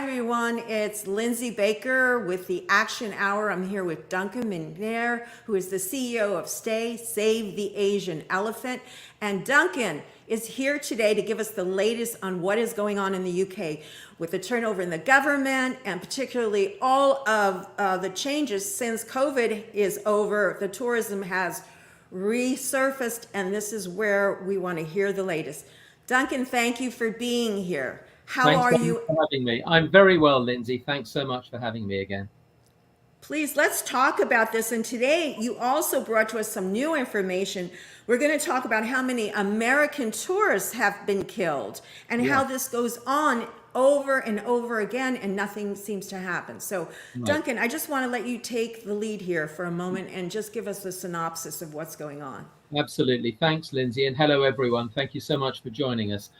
Everyone, it's Lindsey Baker with the Action Hour. I'm here with Duncan McNair, who is the CEO of STAE, Save the Asian Elephant. And Duncan is here today to give us the latest on what is going on in the UK with the turnover in the government, and particularly all of the changes since COVID is over. The tourism has resurfaced, and this is where we want to hear the latest. Duncan, thank you for being here. How are you? For having me. I'm very well, Lindsay. Thanks so much for having me again. Please, let's talk about this. And today you also brought to us some new information. We're going to talk about how many American tourists have been killed and how this goes on over and over again and nothing seems to happen. So, Duncan, I just want to let you take the lead here for a moment and just give us a synopsis of what's going on. Absolutely. Thanks, Lindsay. And hello, everyone. Thank you so much for joining us.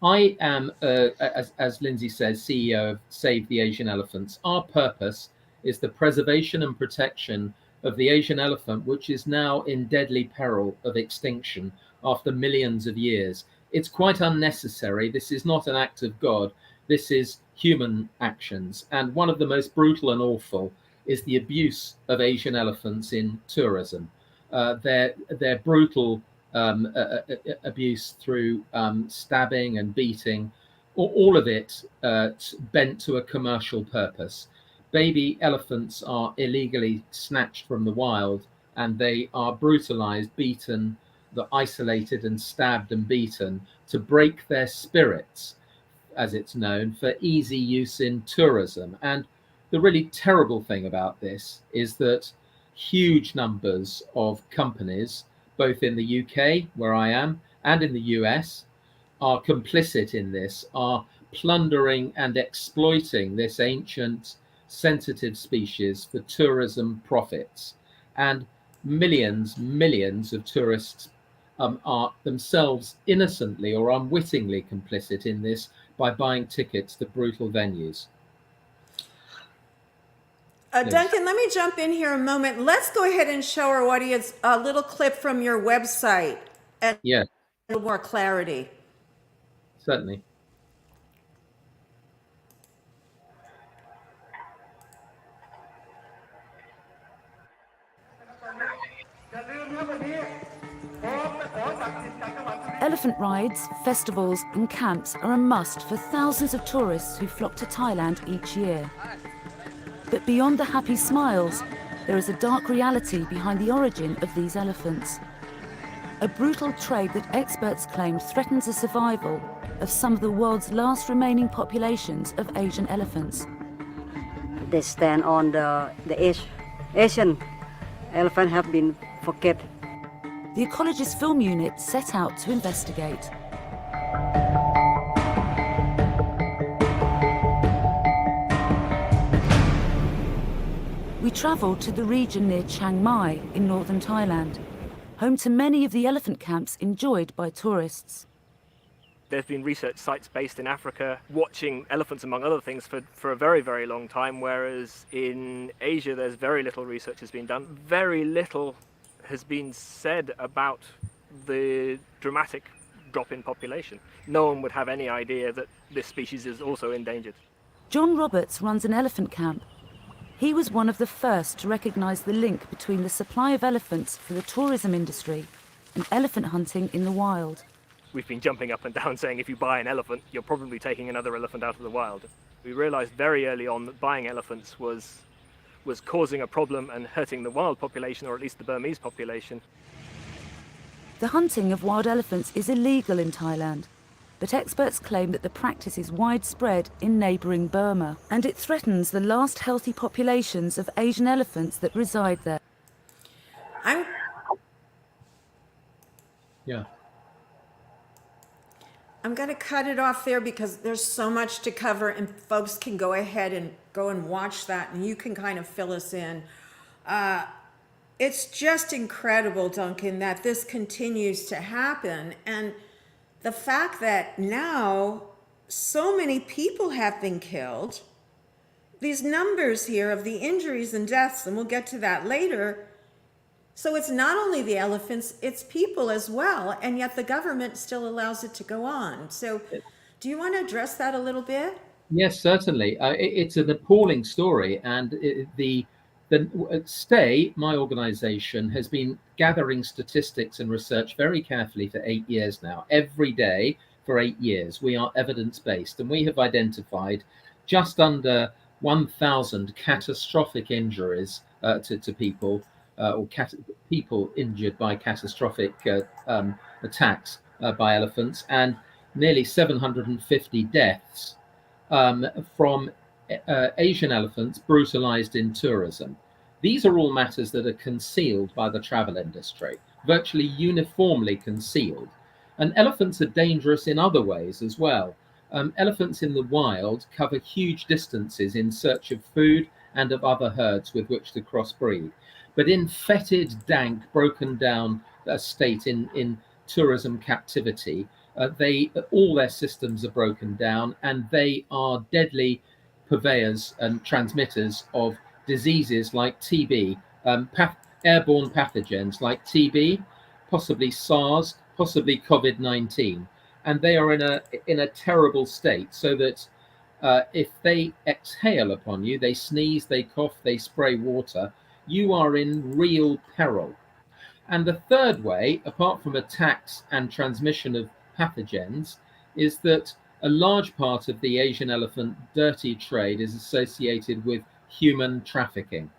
I am, as Lindsay says, CEO of Save the Asian Elephants. Our purpose is the preservation and protection of the Asian elephant, which is now in deadly peril of extinction after millions of years. It's quite unnecessary. This is not an act of God. This is human actions. And one of the most brutal and awful is the abuse of Asian elephants in tourism. Their brutal abuse through stabbing and beating, all of it bent to a commercial purpose. Baby elephants are illegally snatched from the wild, and they are brutalized, beaten, isolated and stabbed and beaten to break their spirits, as it's known, for easy use in tourism. And the really terrible thing about this is that huge numbers of companies, both in the UK, where I am, and in the US, are complicit in this, are plundering and exploiting this ancient, sensitive species for tourism profits. And millions of tourists are themselves innocently or unwittingly complicit in this by buying tickets to brutal venues. Duncan, let me jump in here a moment. Let's go ahead and show our audience a little clip from your website and a little more clarity. Certainly. Elephant rides, festivals and camps are a must for thousands of tourists who flock to Thailand each year. But beyond the happy smiles, there is a dark reality behind the origin of these elephants. A brutal trade that experts claim threatens the survival of some of the world's last remaining populations of Asian elephants. They stand on the Asian elephant have been forgotten. The Ecologist Film Unit set out to investigate. We travelled to the region near Chiang Mai in northern Thailand, home to many of the elephant camps enjoyed by tourists. There's been research sites based in Africa watching elephants, among other things, for a very, very long time, whereas in Asia there's very little research has been done. Very little has been said about the dramatic drop in population. No one would have any idea that this species is also endangered. John Roberts runs an elephant camp. He was one of the first to recognise the link between the supply of elephants for the tourism industry and elephant hunting in the wild. We've been jumping up and down saying if you buy an elephant, you're probably taking another elephant out of the wild. We realised very early on that buying elephants was causing a problem and hurting the wild population, or at least the Burmese population. The hunting of wild elephants is illegal in Thailand, but experts claim that the practice is widespread in neighbouring Burma, and it threatens the last healthy populations of Asian elephants that reside there. I'm going to cut it off there because there's so much to cover, and folks can go ahead and go and watch that, and you can kind of fill us in. It's just incredible, Duncan, that this continues to happen. And the fact that now so many people have been killed, these numbers here of the injuries and deaths, and we'll get to that later. So it's not only the elephants, it's people as well, and yet the government still allows it to go on. So do you want to address that a little bit? Yes, certainly. It's an appalling story, and the STAE, my organisation, has been gathering statistics and research very carefully for 8 years now. Every day for 8 years, we are evidence-based, and we have identified just under 1,000 catastrophic injuries to people, or people injured by catastrophic attacks by elephants, and nearly 750 deaths um, from Asian elephants brutalized in tourism. These are all matters that are concealed by the travel industry, virtually uniformly concealed. And elephants are dangerous in other ways as well. Elephants in the wild cover huge distances in search of food and of other herds with which to crossbreed. But in fetid, dank, broken down state in tourism captivity, they all their systems are broken down, and they are deadly purveyors and transmitters of diseases like TB, airborne pathogens like TB, possibly SARS, possibly COVID-19, and they are in a terrible state. So that if they exhale upon you, they sneeze, they cough, they spray water, you are in real peril. And the third way, apart from attacks and transmission of pathogens, is that a large part of the Asian elephant dirty trade is associated with human trafficking,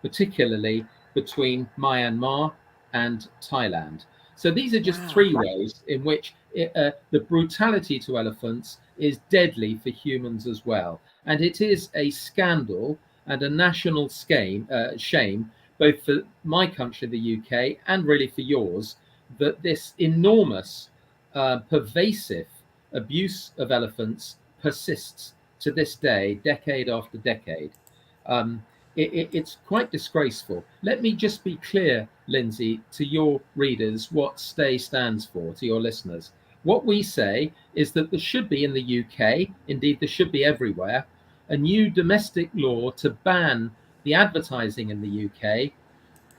particularly between Myanmar and Thailand. So these are just Wow. three ways in which the brutality to elephants is deadly for humans as well. And it is a scandal and a national shame, both for my country, the UK, and really for yours, that this enormous, pervasive abuse of elephants persists to this day, decade after decade. Um, it's quite disgraceful. Let me just be clear, Lindsey, to your readers what STAE stands for, to your listeners. What we say is that there should be in the UK, indeed there should be everywhere, a new domestic law to ban the advertising in the UK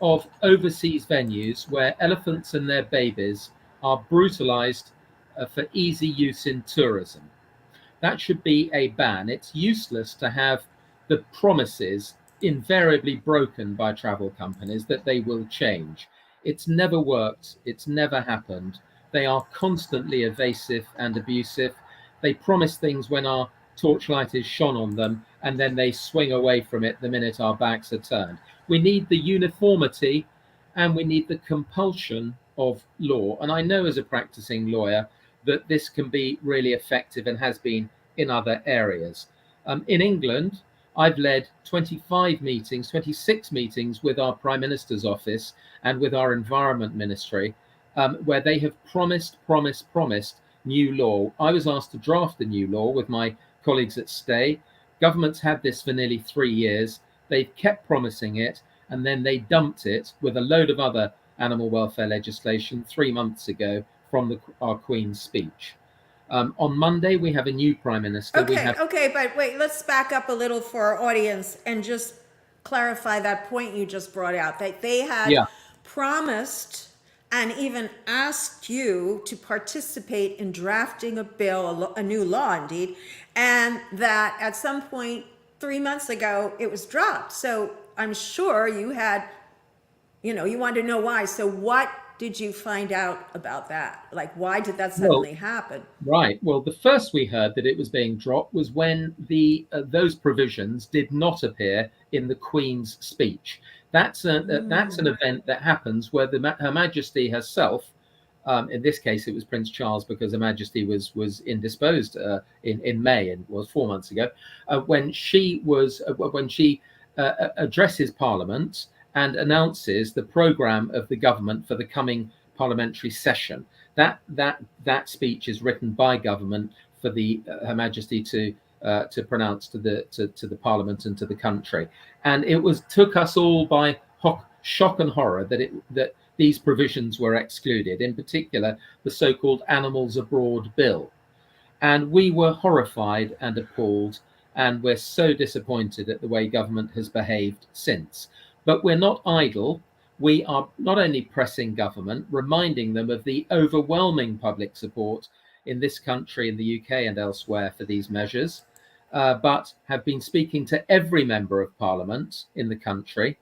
of overseas venues where elephants and their babies are brutalized for easy use in tourism. That should be a ban. It's useless to have the promises invariably broken by travel companies that they will change. It's never worked. It's never happened. They are constantly evasive and abusive. They promise things when our torchlight is shone on them, and then they swing away from it the minute our backs are turned. We need the uniformity, and we need the compulsion of law. And I know as a practicing lawyer that this can be really effective and has been in other areas. In England, I've led 25 meetings, 26 meetings with our Prime Minister's office and with our Environment Ministry, where they have promised new law. I was asked to draft the new law with my colleagues at STAE. Government's had this for nearly 3 years. They've kept promising it, and then they dumped it with a load of other animal welfare legislation 3 months ago from our Queen's speech. On Monday, we have a new Prime Minister. Okay, but wait, let's back up a little for our audience and just clarify that point you just brought out. That they had Yeah. promised and even asked you to participate in drafting a bill, a new law indeed, and that at some point 3 months ago it was dropped. So I'm sure you had, you wanted to know why. So what did you find out about that? Like, why did that suddenly happen? Right. Well, the first we heard that it was being dropped was when those provisions did not appear in the Queen's speech. That's an event that happens where Her Majesty herself, in this case it was Prince Charles because Her Majesty was indisposed in May, and was 4 months ago, when she addresses Parliament and announces the programme of the government for the coming parliamentary session. That speech is written by government for Her Majesty to pronounce to the Parliament and to the country, and it took us all by shock and horror that these provisions were excluded, in particular the so-called Animals Abroad Bill, and we were horrified and appalled, and we're so disappointed at the way government has behaved since. But we're not idle. We are not only pressing government, reminding them of the overwhelming public support in this country, in the UK and elsewhere for these measures. but have been speaking to every member of parliament in the country,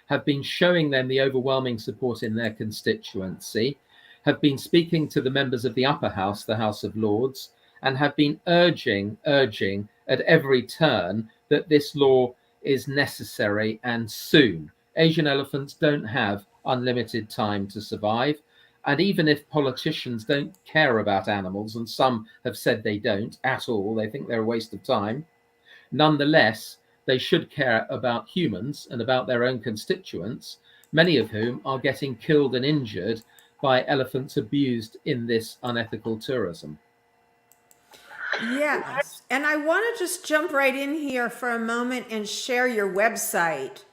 have been showing them the overwhelming support in their constituency, have been speaking to the members of the upper house, the House of Lords, and have been urging at every turn that this law is necessary and soon. Asian elephants don't have unlimited time to survive. And even if politicians don't care about animals, and some have said they don't at all, they think they're a waste of time, nonetheless, they should care about humans and about their own constituents, many of whom are getting killed and injured by elephants abused in this unethical tourism. Yes, and I want to just jump right in here for a moment and share your website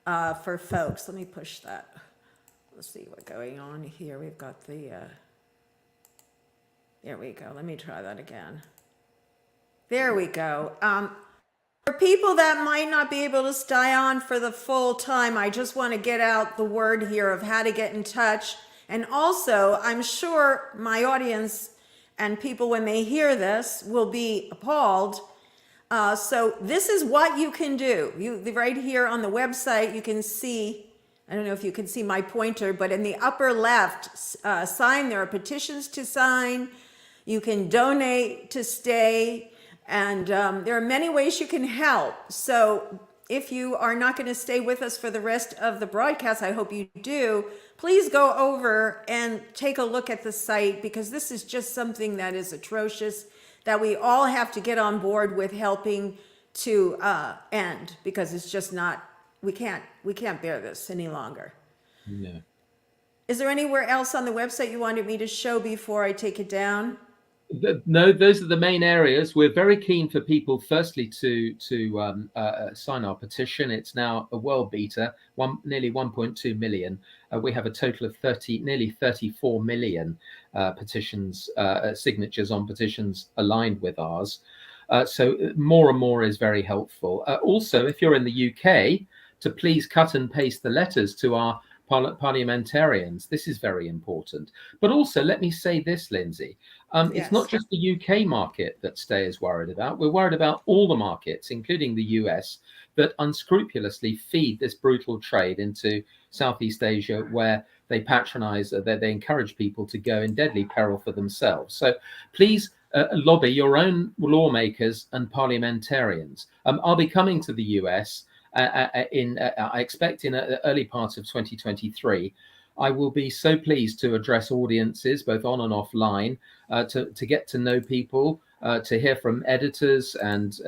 for folks. Let me push that. Let's see what's going on here. We've got the, there we go. Let me try that again. There we go. For people that might not be able to stay on for the full time, I just want to get out the word here of how to get in touch. And also, I'm sure my audience and people, when they hear this, will be appalled. So this is what you can do. Right here on the website, you can see, I don't know if you can see my pointer, but in the upper left sign, there are petitions to sign. You can donate to STAE, and there are many ways you can help. So if you are not going to stay with us for the rest of the broadcast, I hope you do, please go over and take a look at the site, because this is just something that is atrocious, that we all have to get on board with helping to end, because it's just not, we can't bear this any longer. No. Is there anywhere else on the website you wanted me to show before I take it down? No, those are the main areas. We're very keen for people, firstly, to sign our petition. It's now a world beater, nearly 1.2 million. We have a total of nearly 34 million petitions, signatures on petitions aligned with ours. So more and more is very helpful. Also, if you're in the UK, to please cut and paste the letters to our parliamentarians. This is very important. But also, let me say this, Lindsay. Yes. It's not just the UK market that STAE is worried about. We're worried about all the markets, including the US, that unscrupulously feed this brutal trade into Southeast Asia, where they patronize, they encourage people to go in deadly peril for themselves. So please lobby your own lawmakers and parliamentarians. I'll be coming to the US I expect in the early part of 2023. I will be so pleased to address audiences both on and offline, to get to know people, to hear from editors and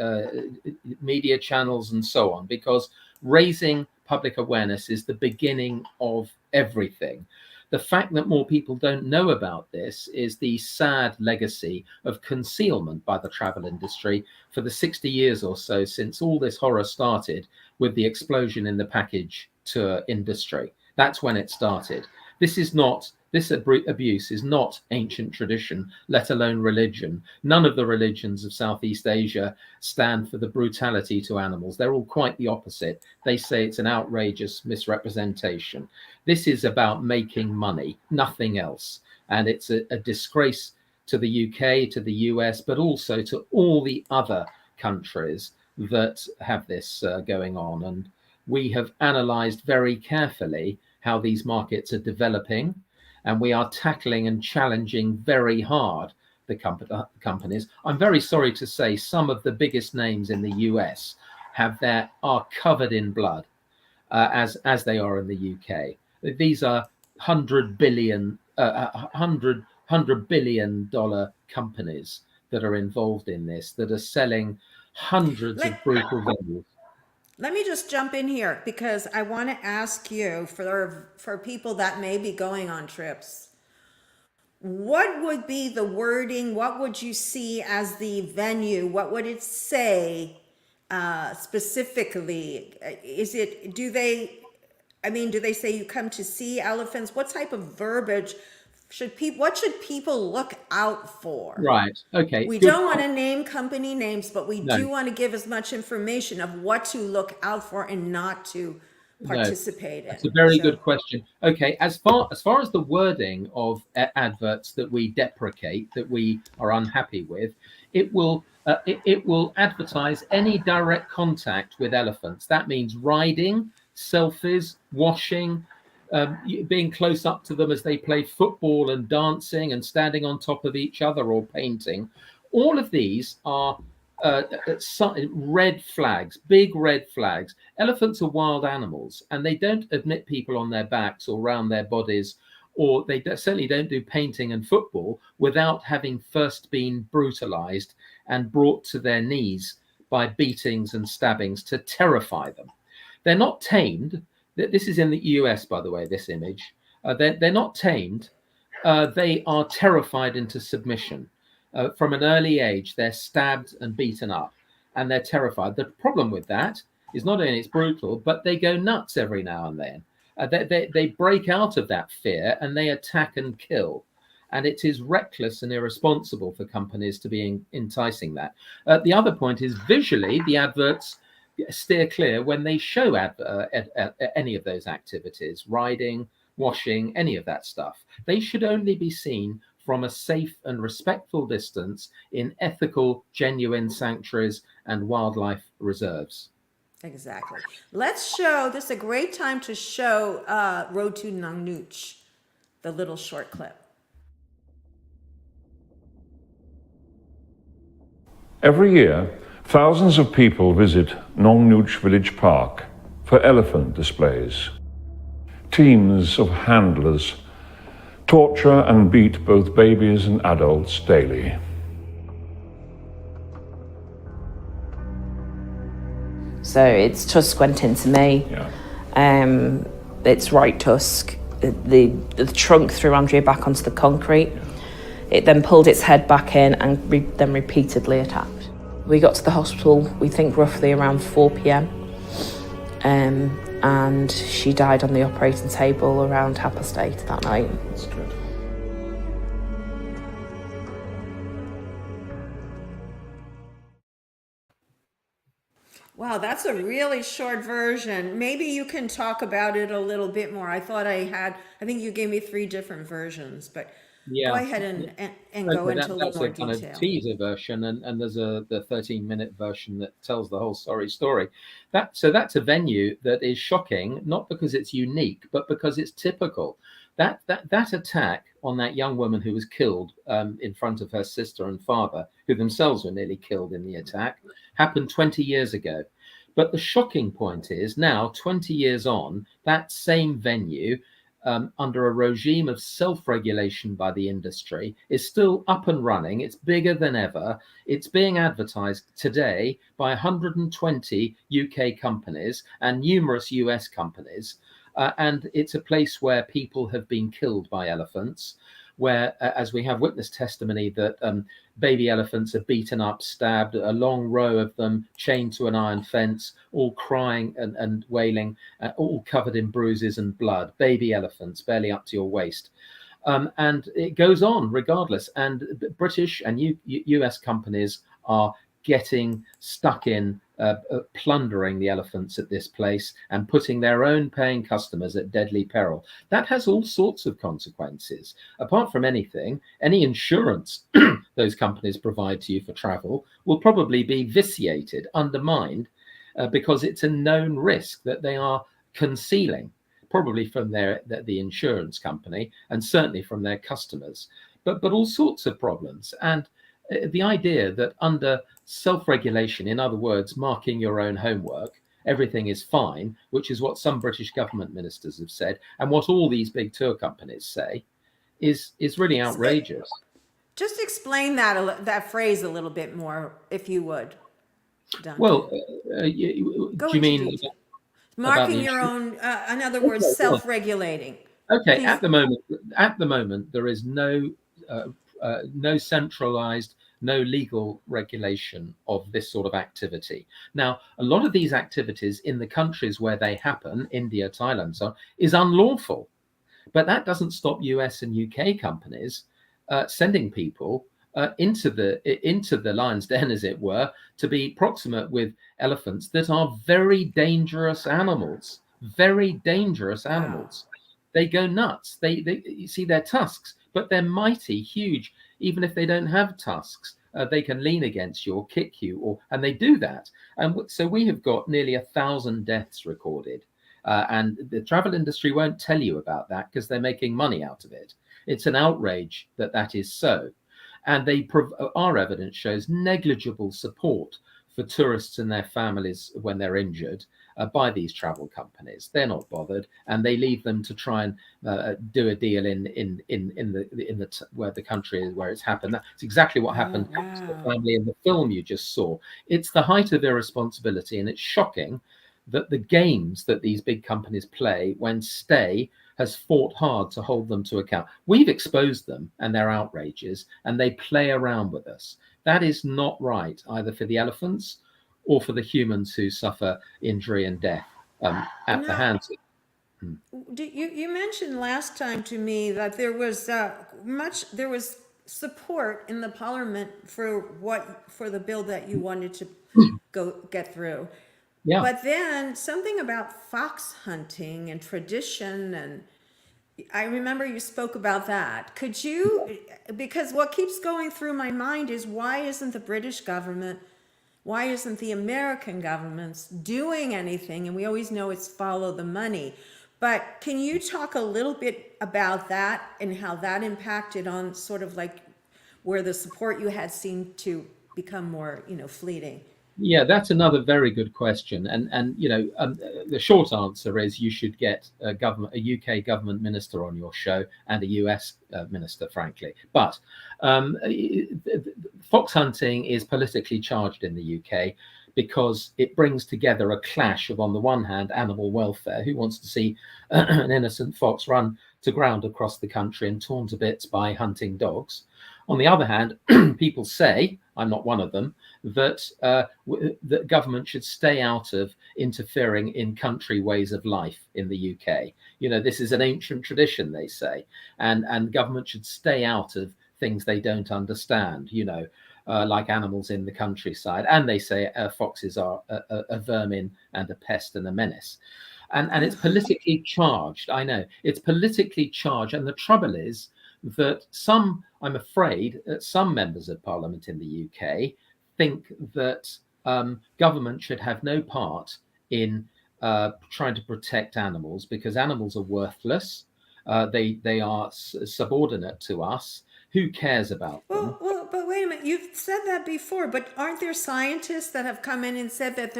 media channels and so on, because raising public awareness is the beginning of everything. The fact that more people don't know about this is the sad legacy of concealment by the travel industry for the 60 years or so since all this horror started with the explosion in the package tour industry. That's when it started. This abuse is not ancient tradition, let alone religion. None of the religions of Southeast Asia stand for the brutality to animals. They're all quite the opposite. They say it's an outrageous misrepresentation. This is about making money, nothing else. And it's a disgrace to the UK, to the US, but also to all the other countries that have this going on. And we have analysed very carefully how these markets are developing, and we are tackling and challenging very hard the companies. I'm very sorry to say some of the biggest names in the US are covered in blood, as they are in the UK. These are $100 billion companies that are involved in this, that are selling hundreds of brutal venues. Let me just jump in here, because I want to ask you, for people that may be going on trips, what would be the wording? What would you see as the venue? What would it say specifically? Do they say you come to see elephants? What type of verbiage what should people look out for? Right. Okay. We don't want to name company names, but we do want to give as much information of what to look out for and not to participate in. That's a very good question. Okay. As far as the wording of adverts that we deprecate, that we are unhappy with, it will advertise any direct contact with elephants. That means riding, selfies, washing, being close up to them as they play football and dancing and standing on top of each other or painting. All of these are red flags, big red flags. Elephants are wild animals, and they don't admit people on their backs or around their bodies, or they certainly don't do painting and football without having first been brutalized and brought to their knees by beatings and stabbings to terrify them. They're not tamed. This is in the US, by the way, this image. They're not tamed. They are terrified into submission. From an early age, they're stabbed and beaten up, and they're terrified. The problem with that is not only it's brutal, but they go nuts every now and then. They break out of that fear and they attack and kill. And it is reckless and irresponsible for companies to be enticing that. The other point is visually, the adverts steer clear when they show any of those activities, riding, washing, any of that stuff. They should only be seen from a safe and respectful distance in ethical, genuine sanctuaries and wildlife reserves. Exactly. Let's show, this is a great time to show Road to Nong Nooch, the little short clip. Every year, thousands of people visit Nong Nooch Village Park for elephant displays. Teams of handlers torture and beat both babies and adults daily. So its tusk went into me. Yeah. Its right tusk, the trunk threw Andrea back onto the concrete. Yeah. It then pulled its head back in and then repeatedly attacked. We got to the hospital, we think roughly around 4 p.m. And she died on the operating table around 8:30 that night. That's good. Wow, that's a really short version. Maybe you can talk about it a little bit more. I think you gave me 3 different versions, but Yeah. go ahead and go into a little more That's a kind detail. of teaser version, and there's the 13-minute version that tells the whole story. So that's a venue that is shocking, not because it's unique, but because it's typical. That attack on that young woman who was killed in front of her sister and father, who themselves were nearly killed in the attack, happened 20 years ago. But the shocking point is now, 20 years on, that same venue, under a regime of self-regulation by the industry, is still up and running. It's bigger than ever. It's being advertised today by 120 UK companies and numerous US companies. And it's a place where people have been killed by elephants, where, as we have witness testimony, that baby elephants are beaten up, stabbed, a long row of them chained to an iron fence, all crying and wailing, all covered in bruises and blood, baby elephants barely up to your waist. And it goes on regardless. And British and US companies are getting stuck in plundering the elephants at this place and putting their own paying customers at deadly peril. That has all sorts of consequences. Apart from anything, any insurance those companies provide to you for travel will probably be vitiated, undermined, because it's a known risk that they are concealing, probably from the insurance company and certainly from their customers. But all sorts of problems. And the idea that under self-regulation, in other words, marking your own homework, everything is fine, which is what some British government ministers have said, and what all these big tour companies say, is really outrageous. Just explain that phrase a little bit more, if you would, Duncan. Well, do you mean marking your own? In other words, self-regulating. Okay. Please. At the moment, there is no centralized, no legal regulation of this sort of activity. Now, a lot of these activities in the countries where they happen, India, Thailand, so on, is unlawful. But that doesn't stop US and UK companies sending people into the lion's den, as it were, to be proximate with elephants that are very dangerous animals. Very dangerous animals. Wow. They go nuts. You see their tusks, but they're mighty, huge, even if they don't have tusks. they can lean against you or kick you, and they do that. And so we have got nearly 1,000 deaths recorded. And the travel industry won't tell you about that because they're making money out of it. It's an outrage that that is so. And our evidence shows negligible support for tourists and their families when they're injured by these travel companies. They're not bothered, and they leave them to try and do a deal in where the country is where it's happened. That's exactly what happened to the family in the film you just saw. It's the height of irresponsibility, and it's shocking that the games that these big companies play when STAE has fought hard to hold them to account. We've exposed them and their outrages, and they play around with us. That is not right, either for the elephants or for the humans who suffer injury and death at the hands of. You mentioned last time to me that there was support in the parliament for the bill that you wanted to get through. Yeah. But then something about fox hunting and tradition, and I remember you spoke about that. Could you, because what keeps going through my mind is, why isn't the British government, why isn't the American governments doing anything? And we always know it's follow the money. But can you talk a little bit about that and how that impacted on sort of like where the support you had seemed to become more, fleeting? Yeah, that's another very good question, and the short answer is you should get a UK government minister on your show and a US minister, frankly. But fox hunting is politically charged in the UK because it brings together a clash of, on the one hand, animal welfare. Who wants to see an innocent fox run to ground across the country and torn to bits by hunting dogs? On the other hand, people say, I'm not one of them, that the government should stay out of interfering in country ways of life in the UK. This is an ancient tradition, they say, and government should stay out of things they don't understand, like animals in the countryside. And they say foxes are a vermin and a pest and a menace. And it's politically charged. I know it's politically charged. And the trouble is that I'm afraid that some members of parliament in the UK think that government should have no part in trying to protect animals, because animals are worthless. They are subordinate to us. Who cares about them? Well, but wait a minute. You've said that before, but aren't there scientists that have come in and said that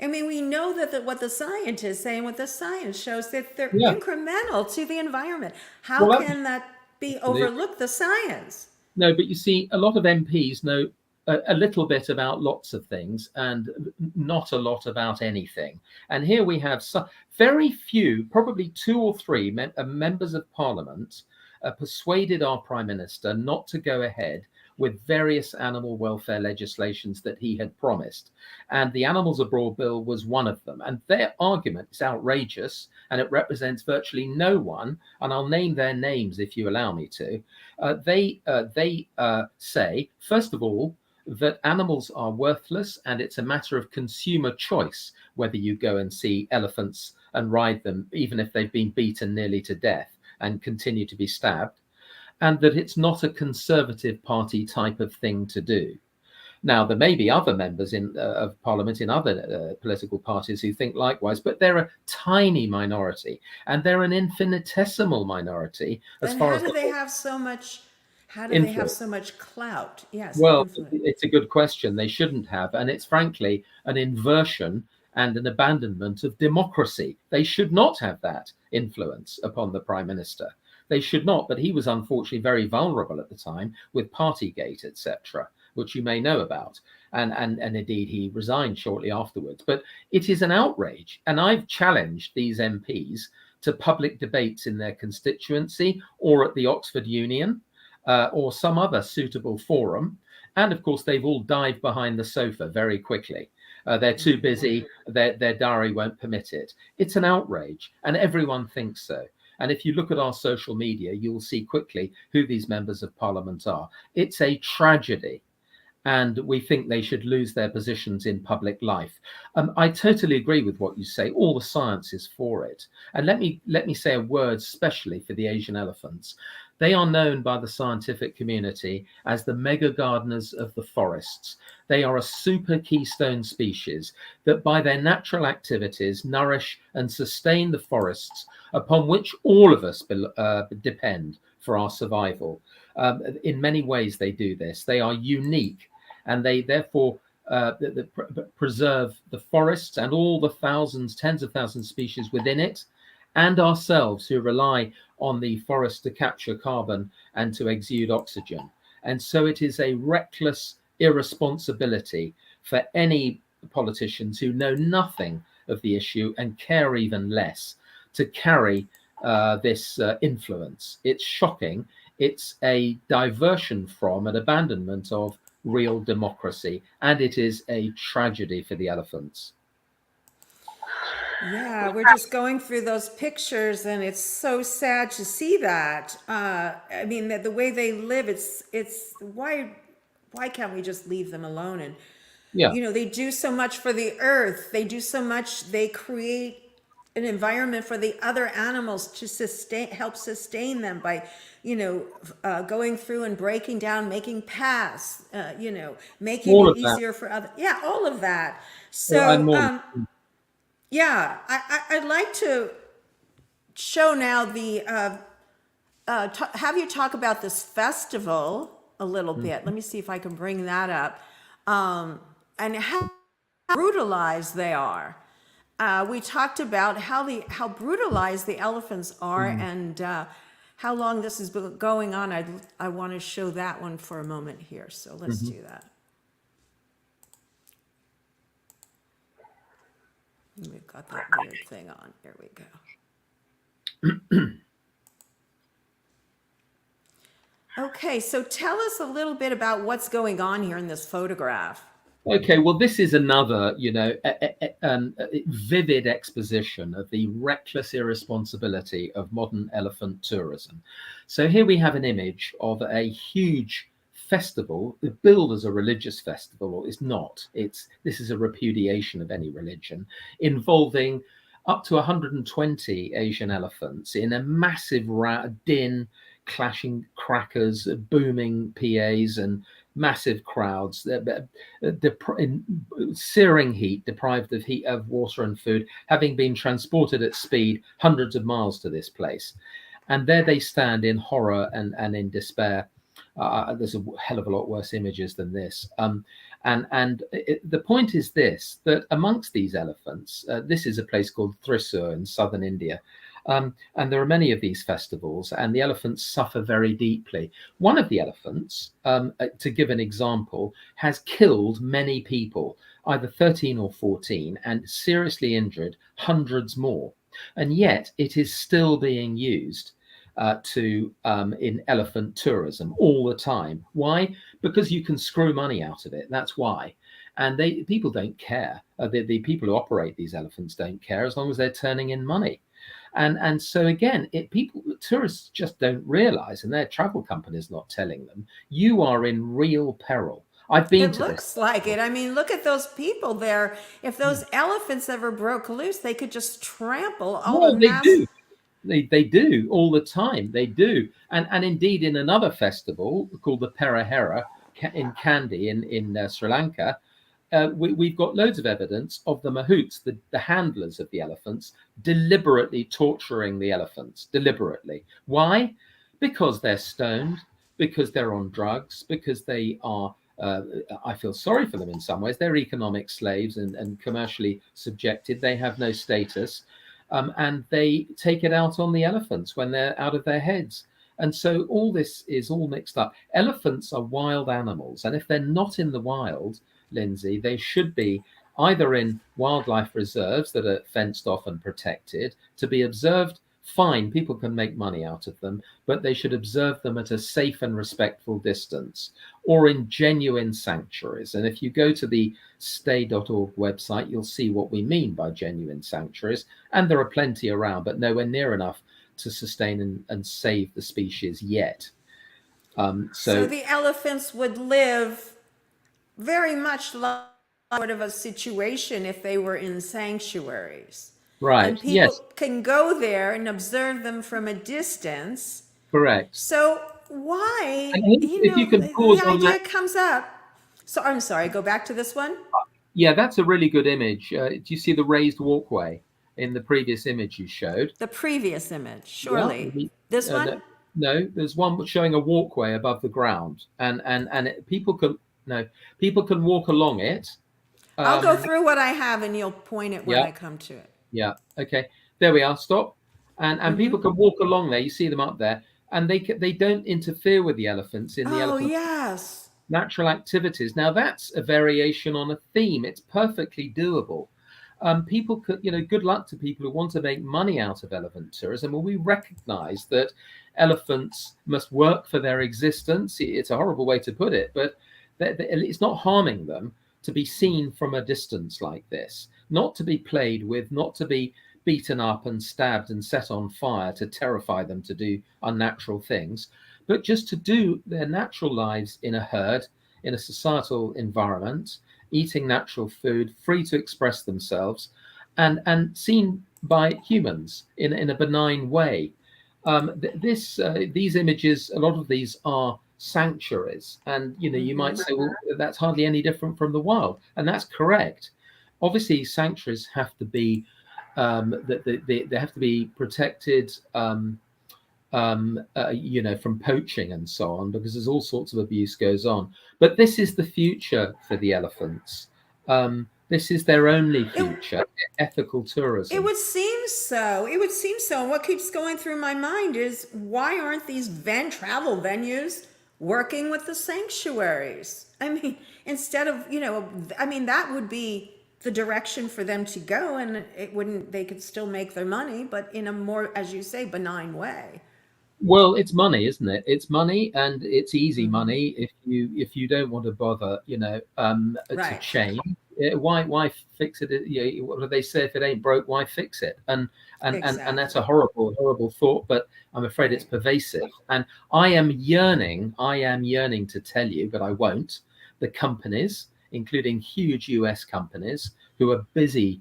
we know that what the scientists say and what the science shows, that they're incremental to the environment. How can that be overlooked, the science? No, but you see, a lot of MPs know a little bit about lots of things and not a lot about anything. And here we have very few, probably 2 or 3 members of parliament persuaded our prime minister not to go ahead with various animal welfare legislations that he had promised. And the Animals Abroad Bill was one of them. And their argument is outrageous, and it represents virtually no one. And I'll name their names if you allow me to. They say, first of all, that animals are worthless, and it's a matter of consumer choice whether you go and see elephants and ride them, even if they've been beaten nearly to death and continue to be stabbed, and that it's not a Conservative Party type of thing to do. Now, there may be other members of Parliament in other political parties who think likewise, but they're a tiny minority, and they're an infinitesimal minority. Then how do they have so much? How do they have so much clout? Yes. Well, it's a good question. They shouldn't have, and it's frankly an inversion and an abandonment of democracy. They should not have that influence upon the Prime Minister. They should not, but he was unfortunately very vulnerable at the time with Partygate, etc., which you may know about. And indeed, he resigned shortly afterwards. But it is an outrage. And I've challenged these MPs to public debates in their constituency or at the Oxford Union or some other suitable forum. And of course, they've all dived behind the sofa very quickly. They're too busy. Their diary won't permit it. It's an outrage, and everyone thinks so. And if you look at our social media, you'll see quickly who these members of parliament are. It's a tragedy, and we think they should lose their positions in public life. I totally agree with what you say. All the science is for it. And let me say a word specially for the Asian elephants. They are known by the scientific community as the mega gardeners of the forests. They are a super keystone species that by their natural activities nourish and sustain the forests upon which all of us depend for our survival. In many ways they do this. They are unique, and they therefore preserve the forests and all the thousands, tens of thousands of species within it, and ourselves who rely on the forest to capture carbon and to exude oxygen. And so it is a reckless irresponsibility for any politicians who know nothing of the issue and care even less to carry this influence. It's shocking. It's a diversion from an abandonment of real democracy, and it is a tragedy for the elephants. Yeah, we're just going through those pictures, and it's so sad to see that. I mean, the way they live, it's why can't we just leave them alone? And Yeah, you know, they do so much for the earth. They do so much. They create an environment for the other animals to help sustain them by, you know, going through and breaking down, making paths, you know, making all it of that. easier for other. Yeah, all of that. And So, more. yeah, I'd like to show now the have you talk about this festival a little bit. Let me see if I can bring that up, and how brutalized they are. We talked about how brutalized the elephants are, and how long this has been going on. I want to show that one for a moment here. So let's do that. We've got that weird thing on. Here we go. Okay, so tell us a little bit about what's going on here in this photograph. Okay, well, this is another, you know, vivid exposition of the reckless irresponsibility of modern elephant tourism. So here we have an image of a huge festival, billed as a religious festival, or it's not. This is a repudiation of any religion, involving up to 120 Asian elephants in a massive din, clashing crackers, booming PAs, and massive crowds, in searing heat, deprived of heat, of water and food, having been transported at speed hundreds of miles to this place. And there they stand in horror and in despair. There's a hell of a lot worse images than this. The point is this, that amongst these elephants, this is a place called Thrissur in southern India. And there are many of these festivals, and the elephants suffer very deeply. One of the elephants, to give an example, has killed many people, either 13 or 14, and seriously injured hundreds more. And yet it is still being used in elephant tourism all the time. Why? Because you can screw money out of it. That's why. And people don't care. The people who operate these elephants don't care as long as they're turning in money. And so again, tourists just don't realize, and their travel companies not telling them, you are in real peril. I've been to this. It looks like it. I mean, look at those people there. If those elephants ever broke loose, they could just trample all the mass. They do. They do all the time. They do. And indeed, in another festival called the Perahera in Kandy in Sri Lanka, we've got loads of evidence of the mahouts, the handlers of the elephants, deliberately torturing the elephants, deliberately. Why? Because they're stoned, because they're on drugs, because they are, I feel sorry for them in some ways, they're economic slaves and commercially subjected. They have no status. And they take it out on the elephants when they're out of their heads. And so all this is all mixed up. Elephants are wild animals. And if they're not in the wild, Lindsey, they should be either in wildlife reserves that are fenced off and protected to be observed. Fine, people can make money out of them, but they should observe them at a safe and respectful distance, or in genuine sanctuaries. And if you go to the STAE.org website, you'll see what we mean by genuine sanctuaries. And there are plenty around, but nowhere near enough to sustain and save the species yet. So the elephants would live very much like sort of a situation if they were in sanctuaries. Right. And people can go there and observe them from a distance Correct. So why, And if you can pause the on idea that, comes up. So I'm sorry, go back to this one. yeah, that's a really good image. Do you see the raised walkway in the previous image you showed? The previous image, Yeah. surely. This No, one? no, there's one showing a walkway above the ground, and people can people can walk along it. I'll go through what I have and you'll point it when Yeah, I come to it. yeah. Okay, there we are. Stop, and people can walk along there. You see them up there, and they don't interfere with the elephants in the Oh, elephant yes. natural activities. Now that's a variation on a theme. It's perfectly doable. People could, good luck to people who want to make money out of elephant tourism. Well, we recognize that elephants must work for their existence. It's a horrible way to put it, but it's not harming them to be seen from a distance like this, not to be played with, not to be beaten up and stabbed and set on fire to terrify them to do unnatural things, but just to do their natural lives in a herd, in a societal environment, eating natural food, free to express themselves, and seen by humans in a benign way. These images, a lot of these are sanctuaries, and you might say, well, that's hardly any different from the wild, and that's correct. Obviously, sanctuaries have to be they have to be protected. From poaching and so on, because there's all sorts of abuse goes on. But this is the future for the elephants. This is their only future, ethical tourism. It would seem so. It would seem so. And what keeps going through my mind is, why aren't these travel venues working with the sanctuaries? I mean, instead of, that would be the direction for them to go, and they could still make their money, but in a more, as you say, benign way. Well, it's money, isn't it? It's money, and it's easy money if you don't want to bother, to change. Why fix it? What do they say? If it ain't broke, why fix it? And that's a horrible thought, but I'm afraid it's pervasive. And I am yearning to tell you, but I won't. The companies, including huge US companies, who are busy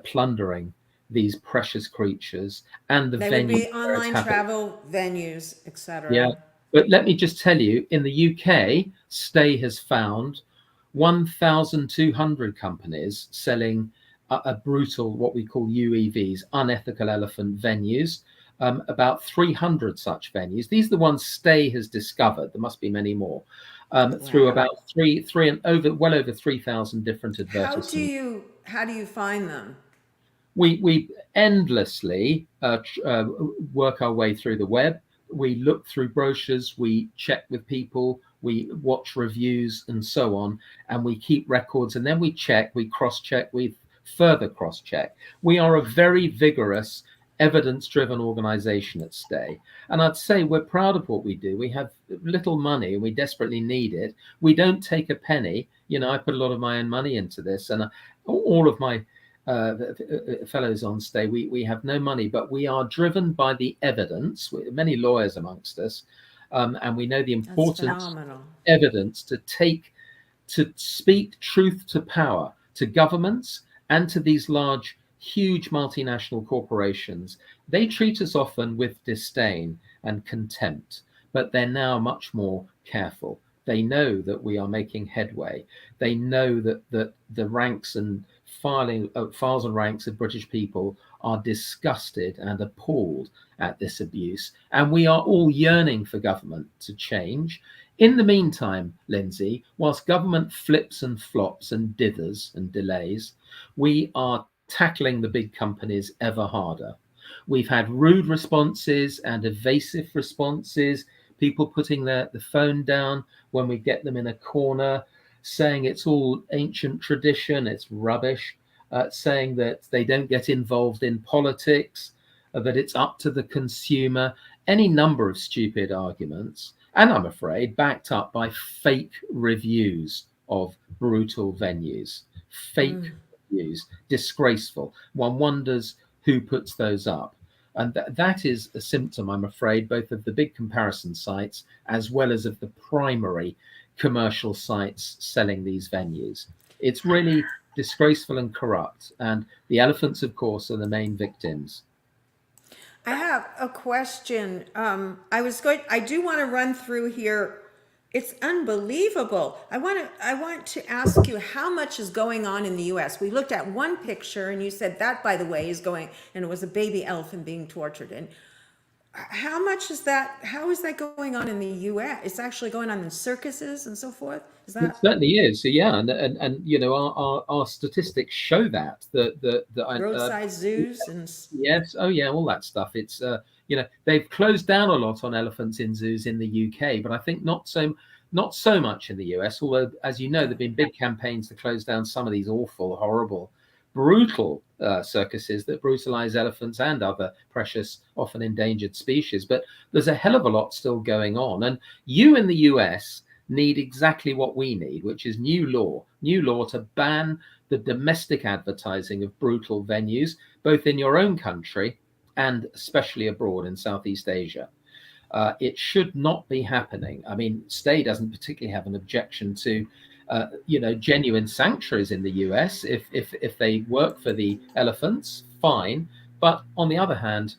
plundering these precious creatures, and the They venues. would be online travel venues, etc. Yeah, but let me just tell you, in the UK, STAE has found 1,200 companies selling a brutal, what we call UEVs, unethical elephant venues. About 300 such venues. These are the ones STAE has discovered. There must be many more. Through about well over 3,000 different advertisements. How do you find them? We endlessly work our way through the web. We look through brochures, we check with people, we watch reviews and so on, and we keep records, and then we cross-check, we further cross-check. We are a very vigorous, evidence-driven organization at STAE, and I'd say we're proud of what we do. We have little money and we desperately need it. We don't take a penny. I put a lot of my own money into this, and all of my fellows on STAE, we have no money, but we are driven by the evidence. Many lawyers amongst us, and we know the importance of evidence to speak truth to power, to governments and to these large, huge multinational corporations. They treat us often with disdain and contempt, but they're now much more careful. They know that we are making headway. They know that the ranks and files and ranks of British people are disgusted and appalled at this abuse, and we are all yearning for government to change. In the meantime, Lindsey, whilst government flips and flops and dithers and delays, we are tackling the big companies ever harder. We've had rude responses and evasive responses, people putting the phone down when we get them in a corner, saying it's all ancient tradition, it's rubbish, saying that they don't get involved in politics, that it's up to the consumer, any number of stupid arguments, and I'm afraid backed up by fake reviews of brutal venues. Fake reviews, disgraceful. One wonders who puts those up. And that is a symptom, I'm afraid, both of the big comparison sites as well as of the primary commercial sites selling these venues. It's really disgraceful and corrupt. And the elephants, of course, are the main victims. I have a question. I do want to run through here. It's unbelievable. I want to ask you how much is going on in the US. We looked at one picture and you said that, by the way, is going, and it was a baby elephant being tortured. And how much is that? How is that going on in the US? It's actually going on in circuses and so forth. Is It that certainly is. So yeah, and you know our statistics show that roadside zoos and yes, oh yeah, all that stuff. It's you know, they've closed down a lot on elephants in zoos in the UK, but I think not so much in the US. Although, as you know, there've been big campaigns to close down some of these awful, horrible, brutal circuses that brutalize elephants and other precious, often endangered species. But there's a hell of a lot still going on, and you in the US need exactly what we need, which is new law to ban the domestic advertising of brutal venues, both in your own country and especially abroad in Southeast Asia. It should not be happening. I mean, STAE doesn't particularly have an objection to, you know, genuine sanctuaries in the US if they work for the elephants, fine. But on the other hand,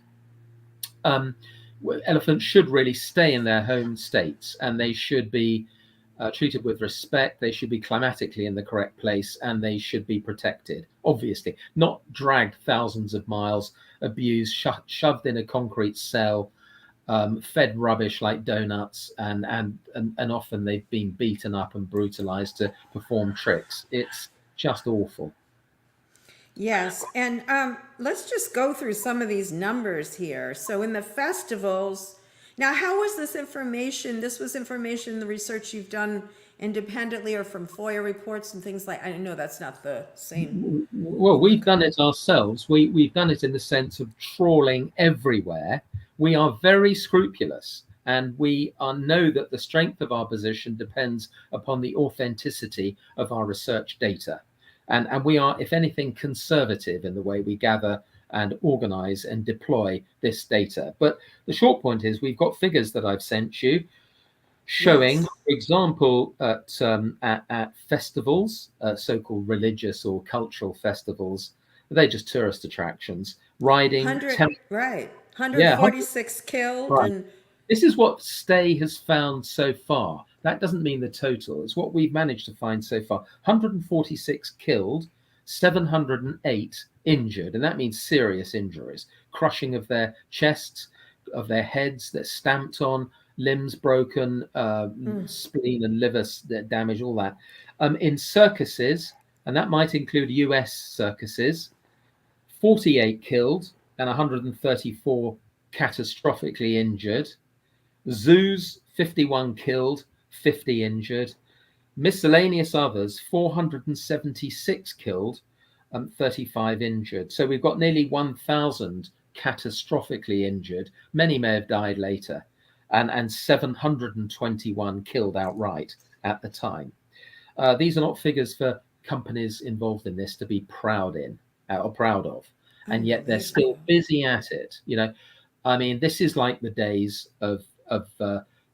elephants should really stay in their home states, and they should be treated with respect. They should be climatically in the correct place, and they should be protected, obviously, not dragged thousands of miles, abused, shoved in a concrete cell, fed rubbish like donuts, and often they've been beaten up and brutalized to perform tricks. It's just awful. yes, and let's just go through some of these numbers here. So in the festivals, now how was this information? This was information, the research you've done independently or from FOIA reports and things like, I know that's not the same. Well, we've done it ourselves. We've done it in the sense of trawling everywhere. We are very scrupulous, and we know that the strength of our position depends upon the authenticity of our research data. And we are, if anything, conservative in the way we gather and organize and deploy this data. But the short point is we've got figures that I've sent you showing, Yes. for example, at festivals, so-called religious or cultural festivals, they're just tourist attractions, riding. 100, right, 146 killed, Right. and This is what STAE has found so far. That doesn't mean the total. It's what we've managed to find so far. 146 killed, 708 injured, and that means serious injuries, crushing of their chests, of their heads, they're stamped on, limbs broken, spleen and liver damage, all that. In circuses, and that might include US circuses, 48 killed and 134 catastrophically injured. Zoos, 51 killed, 50 injured. Miscellaneous others, 476 killed, 35 injured. So we've got nearly 1,000 catastrophically injured. Many may have died later, and 721 killed outright at the time. These are not figures for companies involved in this to be proud of, and yet they're still busy at it. You know, I mean, this is like the days of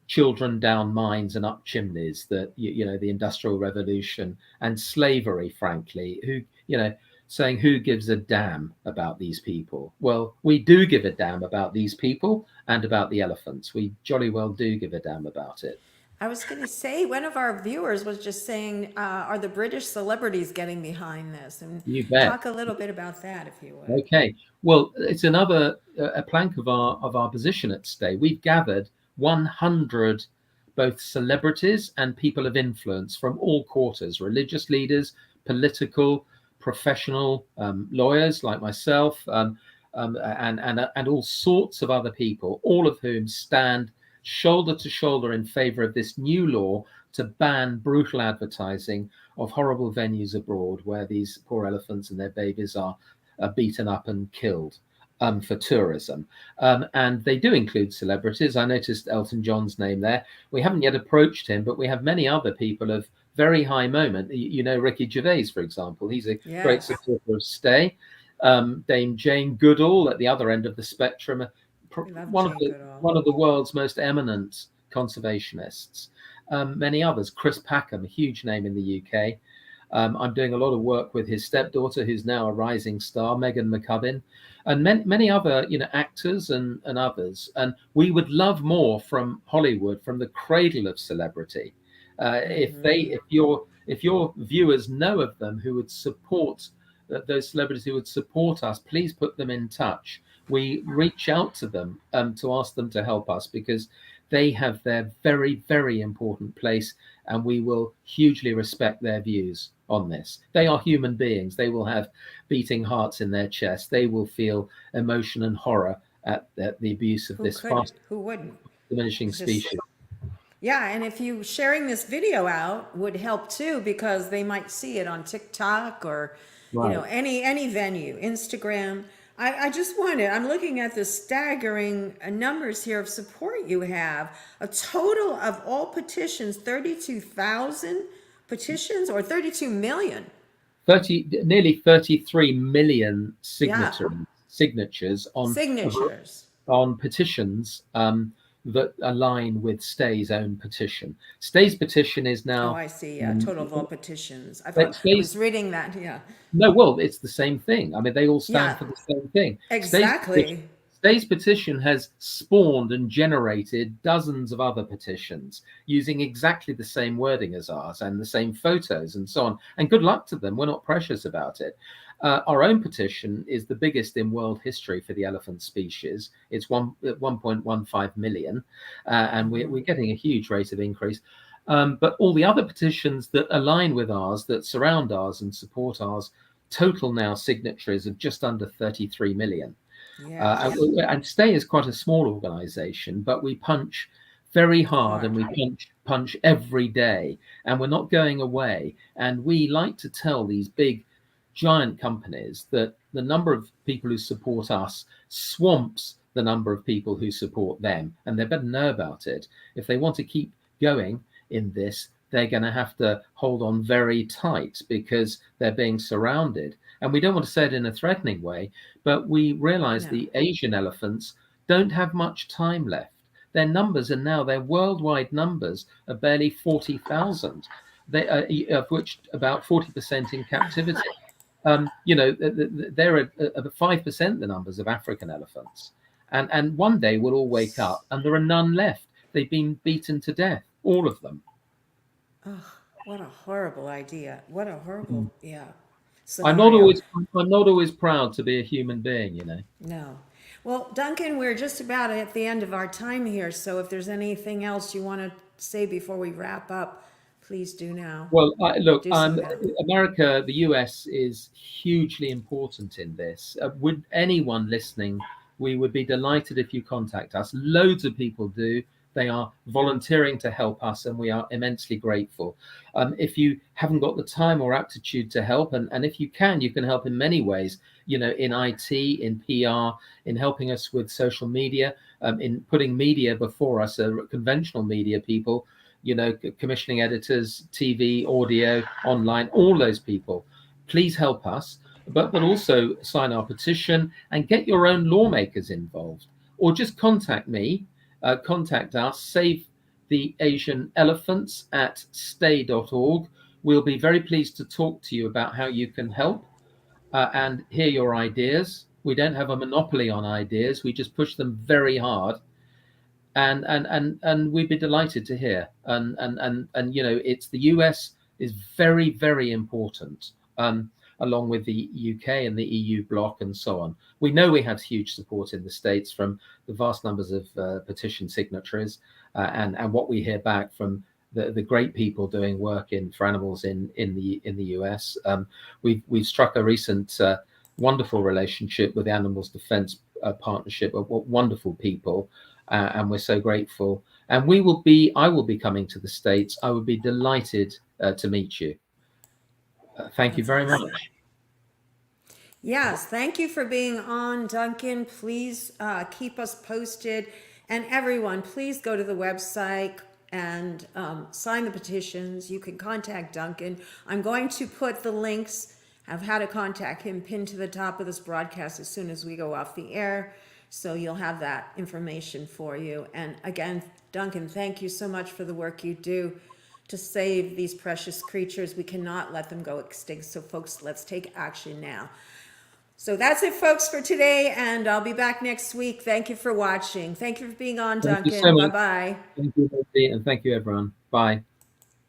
children down mines and up chimneys, that you know, the Industrial Revolution and slavery, frankly, who, you know, saying who gives a damn about these people? Well, we do give a damn about these people and about the elephants. We jolly well do give a damn about it. I was going to say, one of our viewers was just saying, are the British celebrities getting behind this? And You bet. talk a little bit about that, if you would. Okay. Well, it's another a plank of our position at STAE. We've gathered 100 both celebrities and people of influence from all quarters: religious leaders, political, professional, lawyers like myself, and all sorts of other people, all of whom stand shoulder to shoulder in favor of this new law to ban brutal advertising of horrible venues abroad where these poor elephants and their babies are beaten up and killed for tourism. And they do include celebrities. I noticed Elton John's name there. We haven't yet approached him, but we have many other people of very high moment. You know, Ricky Gervais, for example. He's a great supporter of STAE. Dame Jane Goodall at the other end of the spectrum, one of the world's most eminent conservationists. Many others. Chris Packham, a huge name in the UK. I'm doing a lot of work with his stepdaughter, who's now a rising star, Megan McCubbin, and many other, actors and others. And we would love more from Hollywood, from the cradle of celebrity. If your viewers know of them who would support those celebrities who would support us, please put them in touch. We reach out to them to ask them to help us, because they have their very, very important place, and we will hugely respect their views on this. They are human beings. They will have beating hearts in their chest. They will feel emotion and horror at the abuse of this fast Who wouldn't? diminishing It's just- species. Yeah, and if you sharing this video out would help too, because they might see it on TikTok or Right. any venue, Instagram. I just wanted, I'm looking at the staggering numbers here of support you have. A total of all petitions, 32,000 petitions, or 32 million. Nearly 33 million signatures on petitions that align with STAE's own petition. STAE's petition is now. Oh, I see. Yeah, total of all petitions. I thought I was reading that. Yeah. No, well, it's the same thing. I mean, they all stand for the same thing. Exactly. STAE's petition has spawned and generated dozens of other petitions using exactly the same wording as ours and the same photos and so on. And good luck to them. We're not precious about it. Our own petition is the biggest in world history for the elephant species. It's 1.15 million, and we're getting a huge rate of increase. But all the other petitions that align with ours, that surround ours and support ours, total now signatories of just under 33 million. And STAE is quite a small organization, but we punch very hard and we punch every day, and we're not going away. And we like to tell these big giant companies that the number of people who support us swamps the number of people who support them, and they better know about it. If they want to keep going in this, they're going to have to hold on very tight, because they're being surrounded. And we don't want to say it in a threatening way, but we realize the Asian elephants don't have much time left. Their numbers are now, their worldwide numbers are barely 40,000, of which about 40% in captivity. They're at 5% the numbers of African elephants. And one day we'll all wake up and there are none left. They've been beaten to death, all of them. Oh, what a horrible idea. What a horrible, I'm not always proud to be a human being, No. Well, Duncan, we're just about at the end of our time here. So if there's anything else you want to say before we wrap up, please do now. Well, look, America, the US is hugely important in this. Would anyone listening, we would be delighted if you contact us. Loads of people do. They are volunteering to help us, and we are immensely grateful. If you haven't got the time or aptitude to help, and if you can help in many ways, in IT, in PR, in helping us with social media, in putting media before us, conventional media people, commissioning editors, TV, audio, online, all those people. Please help us, but also sign our petition and get your own lawmakers involved, or just contact me. Contact us, Save the Asian Elephants at STAE.org. We'll be very pleased to talk to you about how you can help and hear your ideas. We don't have a monopoly on ideas. We just push them very hard. And we'd be delighted to hear. And it's the US is very, very important, along with the UK and the EU bloc and so on. We know we have huge support in the States from the vast numbers of petition signatories, and what we hear back from the great people doing work for animals in the US. We've struck a recent wonderful relationship with the Animals Defense Partnership of wonderful people, and we're so grateful. And I will be coming to the States. I would be delighted to meet you. Thank you very much. Yes, thank you for being on, Duncan. Please keep us posted. And everyone, please go to the website and sign the petitions. You can contact Duncan. I'm going to put the links of how to contact him pinned to the top of this broadcast as soon as we go off the air. So you'll have that information for you. And again, Duncan, thank you so much for the work you do to save these precious creatures. We cannot let them go extinct. So folks, let's take action now. So that's it, folks, for today, and I'll be back next week. Thank you for watching. Thank you for being on, Thank you Duncan. so much. Bye-bye. Thank you, Lindsey, and thank you, everyone. Bye.